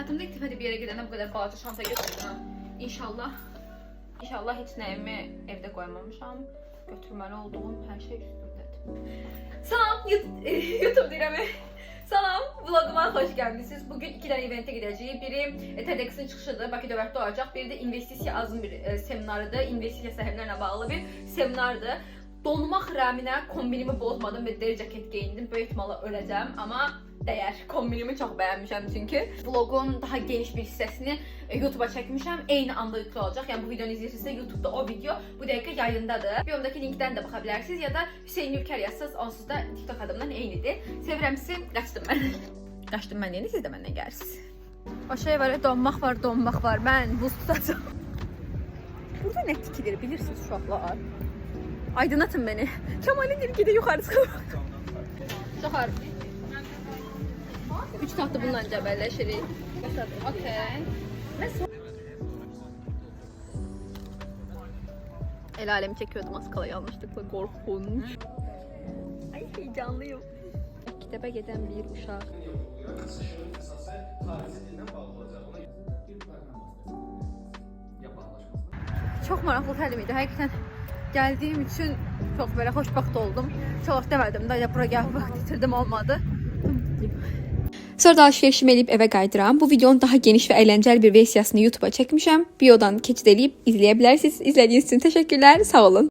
Həyatımda ilk dəfə bir yerə gedəndə bu qədər balaca çanta götürdüm. İnşallah heç nəyimi evdə qoymamışam. Götürməli olduğum hər şey üstümdədir. Salam, YouTube deyirəm. Salam, vloguma xoş gəlmisiniz. Bugün 2 dənə eventə gedəcəyik. Biri TEDx'in çıxışıdır, Bakı dövlətdə olacaq. Biri də investisiya azım bir seminarıdır. İnvestisiya sahiblərlə bağlı bir seminardır. Donmaq rəminə kombinimi bozmadım və deri ceket geyindim. Böyük ehtimalla öləcəm, amma dəyər. Kombinimi çox bəyənmişəm çünki. Vlogun daha geniş bir hissəsini YouTube'a çəkmişəm. Eyni anda yüklü olacaq. Yəni bu videonu izləyirsinizsə YouTube'da o video bu dəqiqə yayındadır. Videomdakı linkdən də baxa bilərsiniz ya da Hüseyin Ülker yazsınız, onsuz da TikTok adımdan eynidir. Sevirəm sizi, qaçdım mən. Qaçdım mən deyəni, siz də məndən gəlirsiniz. O şey var, donmaq var. Mən buz tutacağım. Burada nə tikilir bilirsiniz uşaqlar? Aydınlatın beni. Kemal'in ilgide yukarı çıkalım. Şahar. 3 tahta bununla cəbəlləşirik. Okey. El alemi çekiyordum az kala yanlışlıkla, korkunç. Ay heyecanlıyım. Kitaba giden bir uşaq. Çok maraqlı təlim idi. Həqiqətən geldiğim için çok böyle xoşbəxt oldum. Çox demədim də bura gəlib vaxt itirdim, olmadı. Sonra da alışverişimi eləyib evə qayıdıram. Bu videonun daha geniş və əyləncəli bir versiyasını YouTube'a çəkmişəm. Biodan keçid eləyib izləyə bilərsiniz. İzlədiyiniz üçün təşəkkürlər. Sağ olun.